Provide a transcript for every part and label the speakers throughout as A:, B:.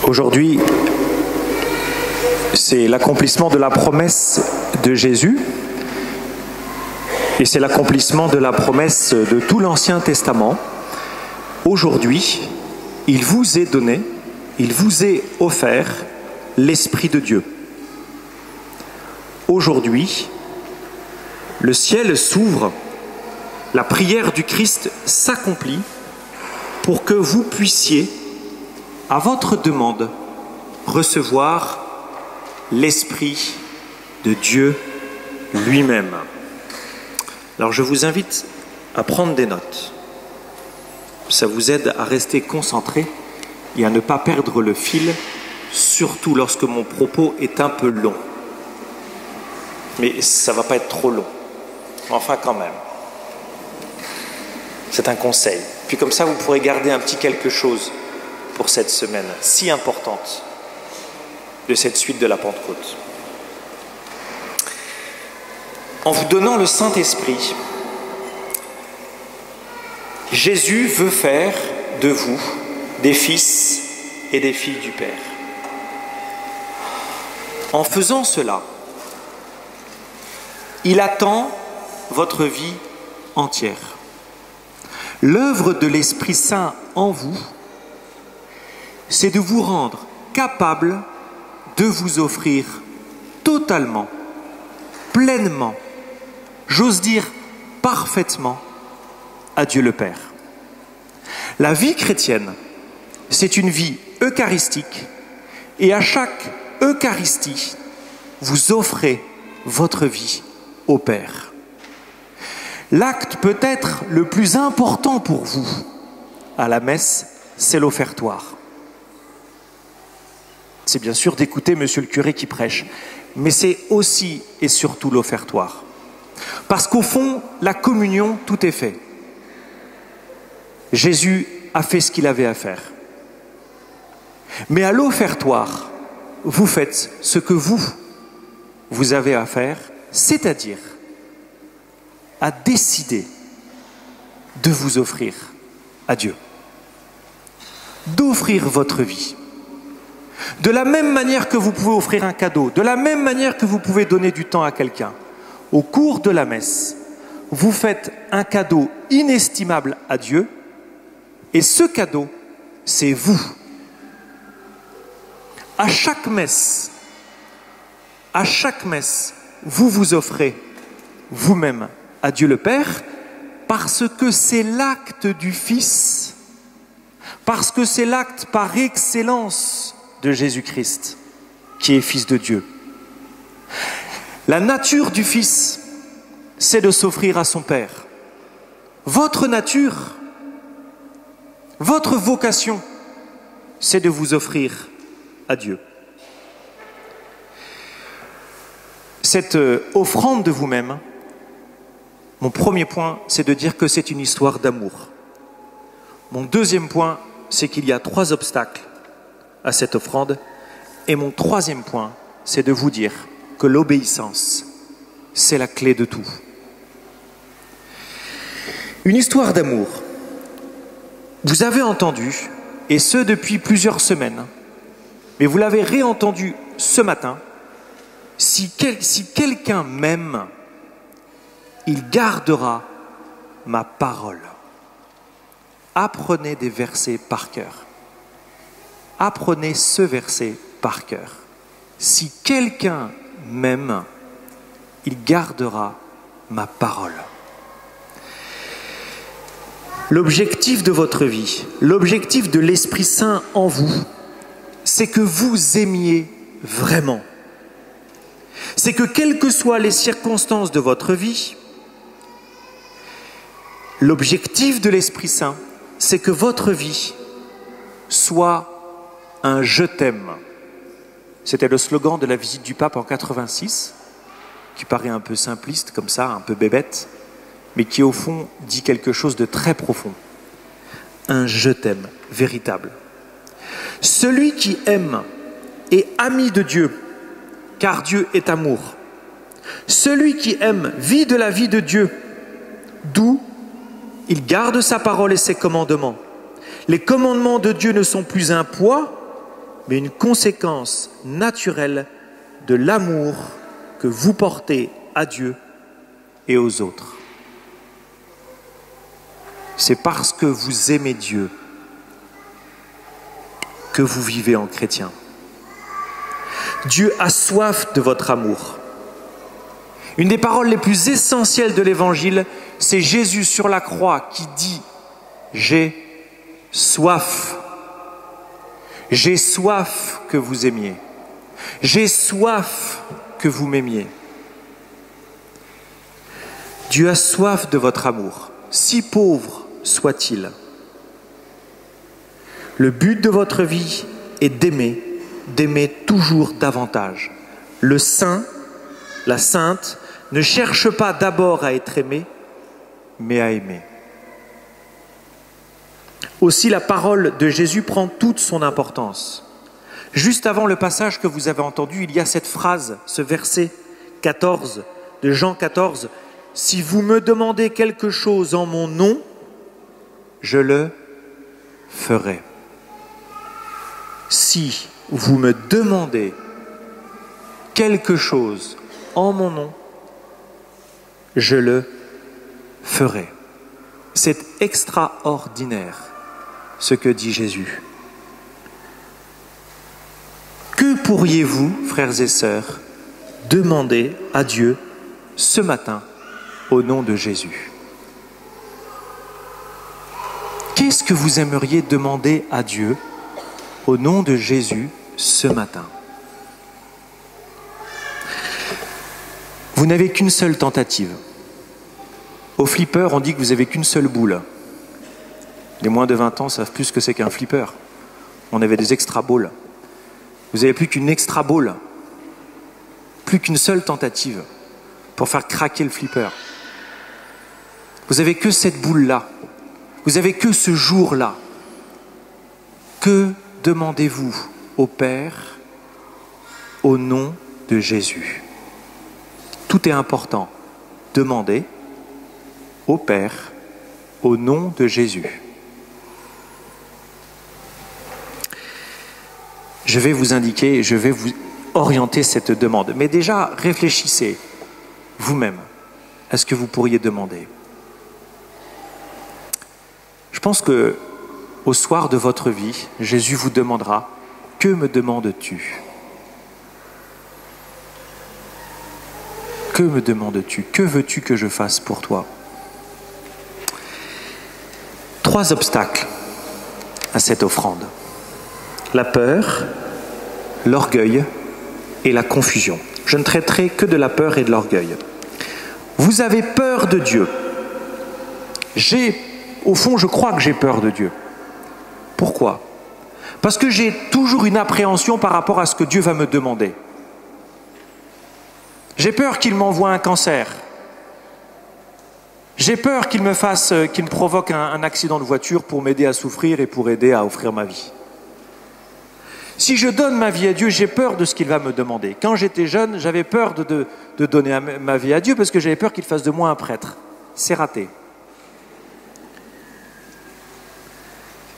A: Aujourd'hui, c'est l'accomplissement de la promesse de Jésus et c'est l'accomplissement de la promesse de tout l'Ancien Testament. Aujourd'hui, il vous est donné, il vous est offert l'Esprit de Dieu. Aujourd'hui, le ciel s'ouvre, la prière du Christ s'accomplit pour que vous puissiez, à votre demande, recevoir l'Esprit de Dieu lui-même. Alors je vous invite à prendre des notes. Ça vous aide à rester concentré et à ne pas perdre le fil, surtout lorsque mon propos est un peu long. Mais ça ne va pas être trop long. Enfin quand même. C'est un conseil. Puis comme ça, vous pourrez garder un petit quelque chose pour cette semaine si importante de cette suite de la Pentecôte. En vous donnant le Saint-Esprit, Jésus veut faire de vous des fils et des filles du Père. En faisant cela, il attend votre vie entière. L'œuvre de l'Esprit Saint en vous, c'est de vous rendre capable de vous offrir totalement, pleinement, j'ose dire parfaitement, à Dieu le Père. La vie chrétienne, c'est une vie eucharistique et à chaque Eucharistie, vous offrez votre vie au Père. L'acte peut-être le plus important pour vous à la messe, c'est l'offertoire. C'est bien sûr d'écouter monsieur le curé qui prêche, mais c'est aussi et surtout l'offertoire. Parce qu'au fond, la communion, tout est fait. Jésus a fait ce qu'il avait à faire. Mais à l'offertoire, vous faites ce que vous avez à faire, c'est-à-dire à décider de vous offrir à Dieu. D'offrir votre vie. De la même manière que vous pouvez offrir un cadeau, de la même manière que vous pouvez donner du temps à quelqu'un, au cours de la messe, vous faites un cadeau inestimable à Dieu, et ce cadeau, c'est vous. À chaque messe, vous vous offrez vous-même à Dieu le Père, parce que c'est l'acte du Fils, parce que c'est l'acte par excellence de Jésus-Christ, qui est Fils de Dieu. La nature du Fils, c'est de s'offrir à son Père. Votre nature, votre vocation, c'est de vous offrir à Dieu. Cette offrande de vous-même, mon premier point, c'est de dire que c'est une histoire d'amour. Mon deuxième point, c'est qu'il y a 3 obstacles à cette offrande. Et mon troisième point, c'est de vous dire que l'obéissance, c'est la clé de tout. Une histoire d'amour. Vous avez entendu, et ce depuis plusieurs semaines, mais vous l'avez réentendu ce matin, si quelqu'un m'aime, il gardera ma parole. Apprenez des versets par cœur. Apprenez ce verset par cœur. Si quelqu'un m'aime, il gardera ma parole. L'objectif de votre vie, l'objectif de l'Esprit Saint en vous, c'est que vous aimiez vraiment. C'est que quelles que soient les circonstances de votre vie, l'objectif de l'Esprit Saint, c'est que votre vie soit un « je t'aime ». C'était le slogan de la visite du pape en 86, qui paraît un peu simpliste comme ça, un peu bébête, mais qui au fond dit quelque chose de très profond. Un « je t'aime » véritable. Celui qui aime est ami de Dieu, car Dieu est amour. Celui qui aime vit de la vie de Dieu, d'où il garde sa parole et ses commandements. Les commandements de Dieu ne sont plus un poids, mais une conséquence naturelle de l'amour que vous portez à Dieu et aux autres. C'est parce que vous aimez Dieu que vous vivez en chrétien. Dieu a soif de votre amour. Une des paroles les plus essentielles de l'Évangile, c'est Jésus sur la croix qui dit « J'ai soif. J'ai soif que vous aimiez. J'ai soif que vous m'aimiez. » Dieu a soif de votre amour, si pauvre soit-il. Le but de votre vie est d'aimer toujours davantage. Le saint, la sainte, ne cherche pas d'abord à être aimé, mais à aimer. Aussi, la parole de Jésus prend toute son importance. Juste avant le passage que vous avez entendu, il y a cette phrase, ce verset 14 de Jean 14. « Si vous me demandez quelque chose en mon nom, je le ferai. » Si vous me demandez quelque chose en mon nom, je le ferai. C'est extraordinaire ce que dit Jésus. Que pourriez-vous, frères et sœurs, demander à Dieu ce matin au nom de Jésus? Qu'est-ce que vous aimeriez demander à Dieu au nom de Jésus ce matin? Vous n'avez qu'une seule tentative. Au flipper, on dit que vous n'avez qu'une seule boule. Les moins de 20 ans savent plus ce que c'est qu'un flipper. On avait des extra balls. Vous n'avez plus qu'une extra ball. Plus qu'une seule tentative pour faire craquer le flipper. Vous n'avez que cette boule-là. Vous n'avez que ce jour-là. Que demandez-vous au Père au nom de Jésus? Tout est important. Demandez au Père au nom de Jésus. Je vais vous indiquer, je vais vous orienter cette demande. Mais déjà, réfléchissez vous-même à ce que vous pourriez demander. Je pense que au soir de votre vie, Jésus vous demandera « Que me demandes-tu » ? Que me demandes-tu? Que veux-tu que je fasse pour toi? 3 obstacles à cette offrande. La peur, l'orgueil et la confusion. Je ne traiterai que de la peur et de l'orgueil. Vous avez peur de Dieu. Au fond, je crois que j'ai peur de Dieu. Pourquoi? Parce que j'ai toujours une appréhension par rapport à ce que Dieu va me demander. J'ai peur qu'il m'envoie un cancer. J'ai peur qu'il me provoque un accident de voiture pour m'aider à souffrir et pour aider à offrir ma vie. Si je donne ma vie à Dieu, j'ai peur de ce qu'il va me demander. Quand j'étais jeune, j'avais peur de donner ma vie à Dieu parce que j'avais peur qu'il fasse de moi un prêtre. C'est raté.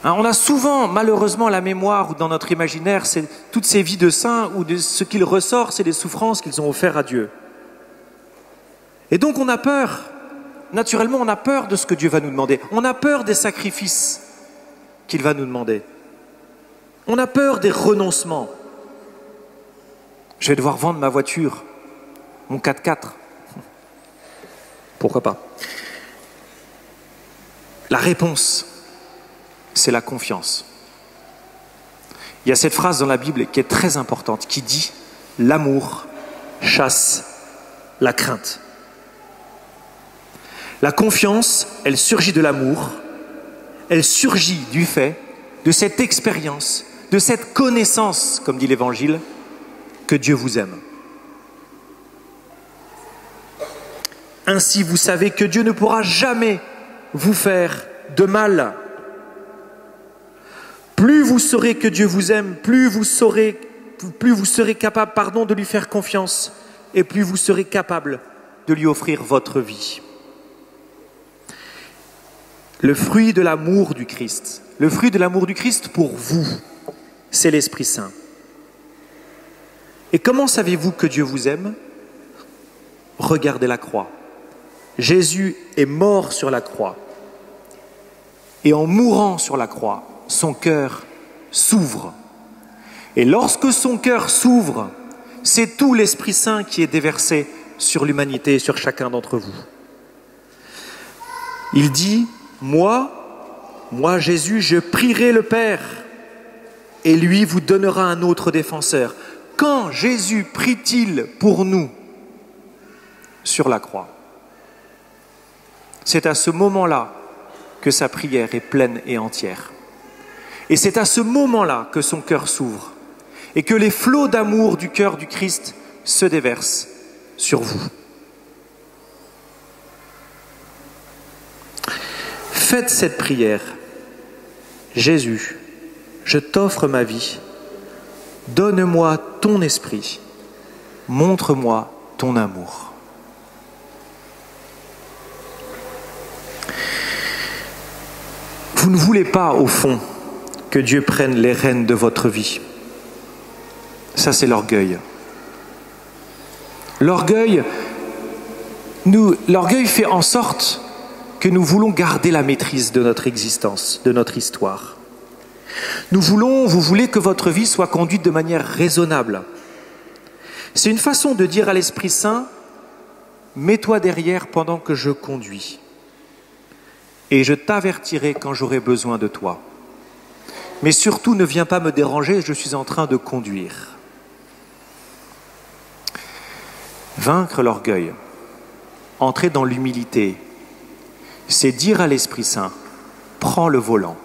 A: On a souvent, malheureusement, la mémoire ou dans notre imaginaire, c'est toutes ces vies de saints où ce qu'il ressort, c'est les souffrances qu'ils ont offertes à Dieu. Et donc on a peur. Naturellement, on a peur de ce que Dieu va nous demander. On a peur des sacrifices qu'il va nous demander. On a peur des renoncements. Je vais devoir vendre ma voiture, mon 4x4. Pourquoi pas? La réponse, c'est la confiance. Il y a cette phrase dans la Bible qui est très importante, qui dit « L'amour chasse la crainte ». La confiance, elle surgit de l'amour, elle surgit du fait de cette expérience, de cette connaissance, comme dit l'Évangile, que Dieu vous aime. Ainsi, vous savez que Dieu ne pourra jamais vous faire de mal. Plus vous saurez que Dieu vous aime, plus vous serez capable, de lui faire confiance et plus vous serez capable de lui offrir votre vie. Le fruit de l'amour du Christ pour vous, c'est l'Esprit Saint. Et comment savez-vous que Dieu vous aime? Regardez la croix. Jésus est mort sur la croix. Et en mourant sur la croix, son cœur s'ouvre. Et lorsque son cœur s'ouvre, c'est tout l'Esprit Saint qui est déversé sur l'humanité et sur chacun d'entre vous. Il dit, moi Jésus, je prierai le Père et lui vous donnera un autre défenseur. Quand Jésus prie-t-il pour nous sur la croix? C'est à ce moment-là que sa prière est pleine et entière. Et c'est à ce moment-là que son cœur s'ouvre et que les flots d'amour du cœur du Christ se déversent sur vous. Faites cette prière. Jésus, je t'offre ma vie. Donne-moi ton esprit. Montre-moi ton amour. Vous ne voulez pas, au fond, que Dieu prenne les rênes de votre vie. Ça, c'est l'orgueil. L'orgueil fait en sorte que nous voulons garder la maîtrise de notre existence, de notre histoire. Vous voulez que votre vie soit conduite de manière raisonnable. C'est une façon de dire à l'Esprit Saint, mets-toi derrière pendant que je conduis. Et je t'avertirai quand j'aurai besoin de toi. Mais surtout, ne viens pas me déranger, je suis en train de conduire. Vaincre l'orgueil, entrer dans l'humilité, c'est dire à l'Esprit Saint, prends le volant.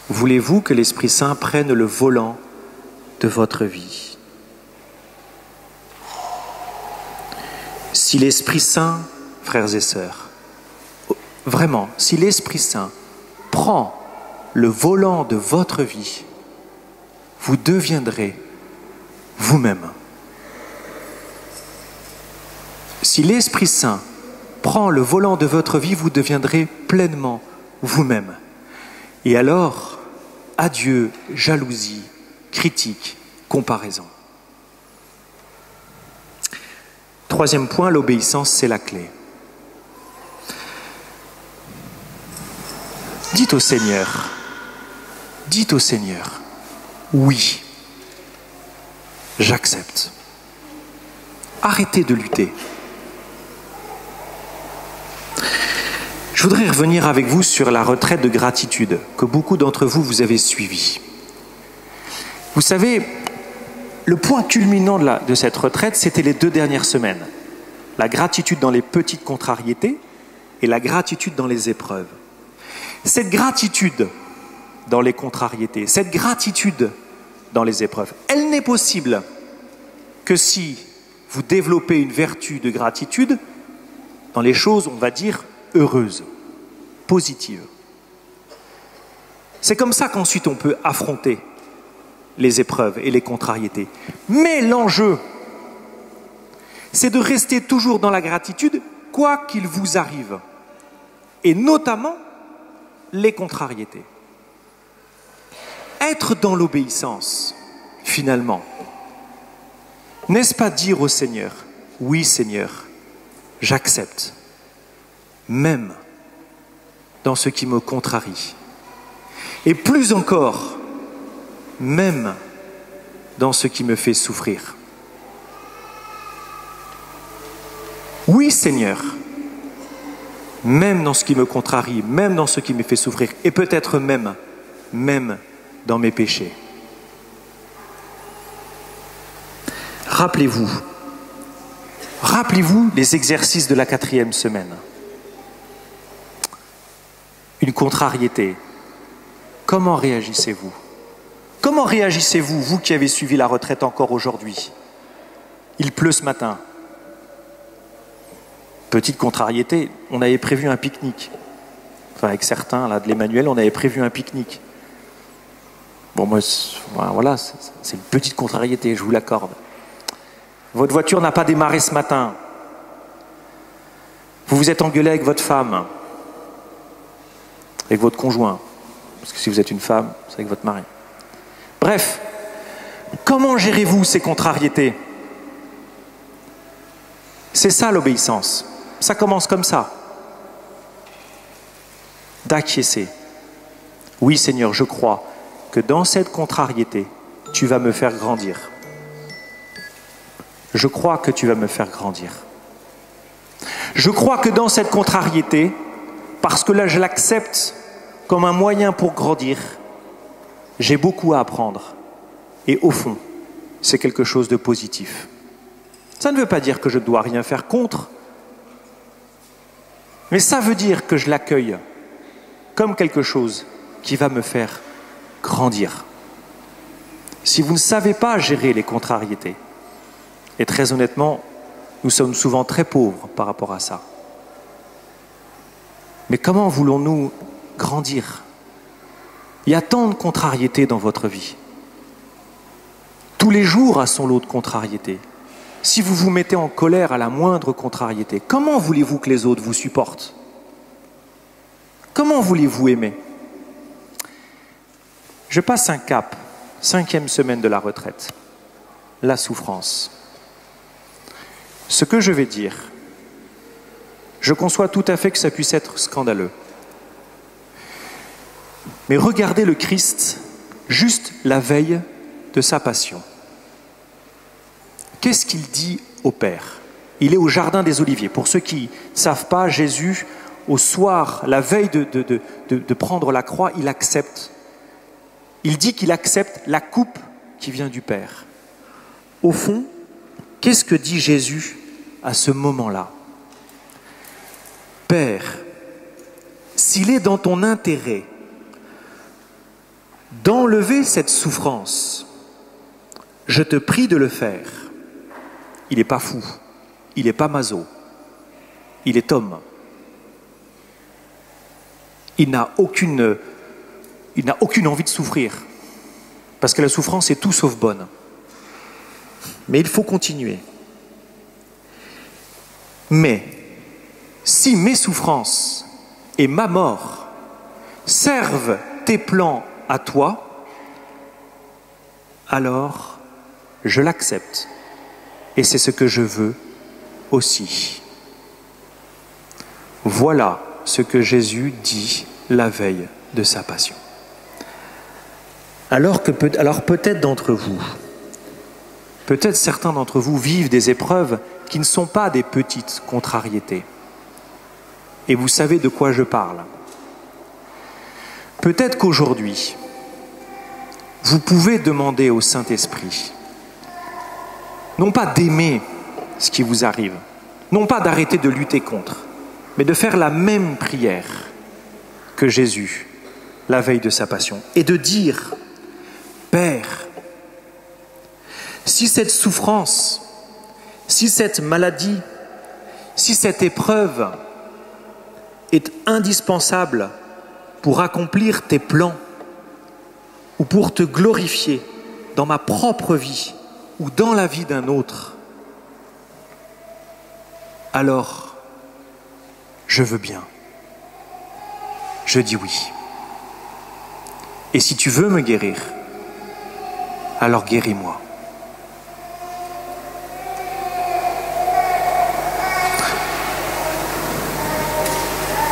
A: Voulez-vous que l'Esprit Saint prenne le volant de votre vie? Si l'Esprit Saint, frères et sœurs, vraiment, si l'Esprit Saint prend le volant de votre vie, vous deviendrez vous-même. Si l'Esprit Saint prend le volant de votre vie, vous deviendrez pleinement vous-même. Et alors, adieu jalousie, critique, comparaison. Troisième point, l'obéissance, c'est la clé. Dites au Seigneur, oui, j'accepte. Arrêtez de lutter. Je voudrais revenir avec vous sur la retraite de gratitude que beaucoup d'entre vous avez suivie. Vous savez, le point culminant de cette retraite, c'était les 2 dernières semaines. La gratitude dans les petites contrariétés et la gratitude dans les épreuves. Cette gratitude dans les contrariétés, cette gratitude dans les épreuves, elle n'est possible que si vous développez une vertu de gratitude dans les choses, on va dire, heureuses, positives. C'est comme ça qu'ensuite on peut affronter les épreuves et les contrariétés. Mais l'enjeu, c'est de rester toujours dans la gratitude, quoi qu'il vous arrive. Et notamment les contrariétés. Être dans l'obéissance, finalement, n'est-ce pas dire au Seigneur, oui Seigneur, j'accepte, même dans ce qui me contrarie. Et plus encore, même dans ce qui me fait souffrir. Oui Seigneur, même dans ce qui me contrarie, même dans ce qui me fait souffrir, et peut-être même dans mes péchés. Rappelez-vous les exercices de la 4e semaine. Une contrariété. Comment réagissez-vous? Comment réagissez-vous, vous qui avez suivi la retraite encore aujourd'hui? Il pleut ce matin. Petite contrariété, on avait prévu un pique-nique. Enfin, avec certains là, de l'Emmanuel, on avait prévu un pique-nique. Bon, moi, voilà, c'est une petite contrariété, je vous l'accorde. Votre voiture n'a pas démarré ce matin. Vous vous êtes engueulé avec votre femme, avec votre conjoint. Parce que si vous êtes une femme, c'est avec votre mari. Bref, comment gérez-vous ces contrariétés? C'est ça l'obéissance. Ça commence comme ça. D'acquiescer. Oui Seigneur, je crois que dans cette contrariété, tu vas me faire grandir. Je crois que tu vas me faire grandir. Je crois que dans cette contrariété, parce que là je l'accepte comme un moyen pour grandir, j'ai beaucoup à apprendre. Et au fond, c'est quelque chose de positif. Ça ne veut pas dire que je ne dois rien faire contre, mais ça veut dire que je l'accueille comme quelque chose qui va me faire grandir. Si vous ne savez pas gérer les contrariétés, et très honnêtement, nous sommes souvent très pauvres par rapport à ça. Mais comment voulons-nous grandir? Il y a tant de contrariétés dans votre vie. Tous les jours a son lot de contrariétés. Si vous vous mettez en colère à la moindre contrariété, comment voulez-vous que les autres vous supportent? Comment voulez-vous aimer? Je passe un cap, 5e semaine de la retraite, la souffrance. Ce que je vais dire, je conçois tout à fait que ça puisse être scandaleux. Mais regardez le Christ juste la veille de sa passion. Qu'est-ce qu'il dit au Père? Il est au jardin des Oliviers. Pour ceux qui ne savent pas, Jésus, au soir, la veille de prendre la croix, il accepte. Il dit qu'il accepte la coupe qui vient du Père. Au fond, qu'est-ce que dit Jésus à ce moment-là? Père, s'il est dans ton intérêt d'enlever cette souffrance, je te prie de le faire. Il n'est pas fou, il n'est pas maso, il est homme. Il n'a aucune envie de souffrir, parce que la souffrance est tout sauf bonne. Mais il faut continuer. Mais si mes souffrances et ma mort servent tes plans à toi, alors je l'accepte. Et c'est ce que je veux aussi. Voilà ce que Jésus dit la veille de sa passion. Alors peut-être d'entre vous, peut-être certains d'entre vous vivent des épreuves qui ne sont pas des petites contrariétés. Et vous savez de quoi je parle. Peut-être qu'aujourd'hui, vous pouvez demander au Saint-Esprit, non pas d'aimer ce qui vous arrive, non pas d'arrêter de lutter contre, mais de faire la même prière que Jésus, la veille de sa passion, et de dire, Père, si cette souffrance, si cette maladie, si cette épreuve est indispensable pour accomplir tes plans ou pour te glorifier dans ma propre vie ou dans la vie d'un autre, alors je veux bien. Je dis oui. Et si tu veux me guérir, alors guéris-moi.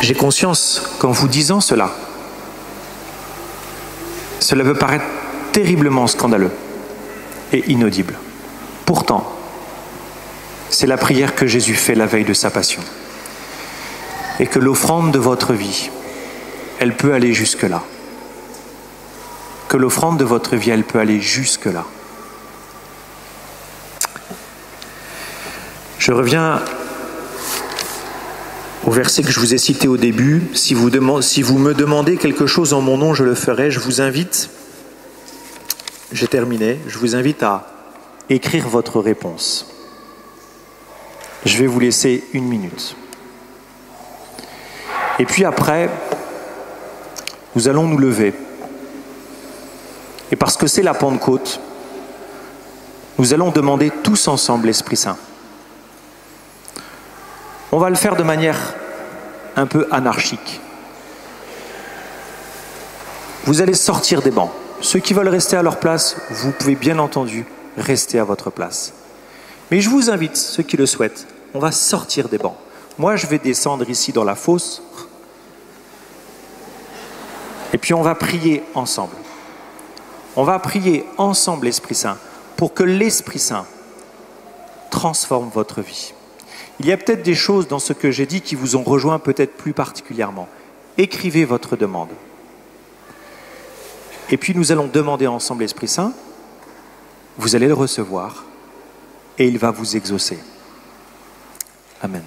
A: J'ai conscience qu'en vous disant cela, cela peut paraître terriblement scandaleux et inaudible. Pourtant, c'est la prière que Jésus fait la veille de sa passion. Et que l'offrande de votre vie, elle peut aller jusque-là. Que l'offrande de votre vie, elle peut aller jusque-là. Je reviens au verset que je vous ai cité au début. Si vous me demandez quelque chose en mon nom, je le ferai. Je vous invite, j'ai terminé, je vous invite à écrire votre réponse. Je vais vous laisser 1 minute. Et puis après, nous allons nous lever. Et parce que c'est la Pentecôte, nous allons demander tous ensemble l'Esprit Saint. On va le faire de manière un peu anarchique. Vous allez sortir des bancs. Ceux qui veulent rester à leur place, vous pouvez bien entendu rester à votre place. Mais je vous invite, ceux qui le souhaitent, on va sortir des bancs. Moi, je vais descendre ici dans la fosse. Et puis on va prier ensemble. On va prier ensemble l'Esprit Saint pour que l'Esprit Saint transforme votre vie. Il y a peut-être des choses dans ce que j'ai dit qui vous ont rejoint peut-être plus particulièrement. Écrivez votre demande. Et puis nous allons demander ensemble l'Esprit Saint. Vous allez le recevoir et il va vous exaucer. Amen.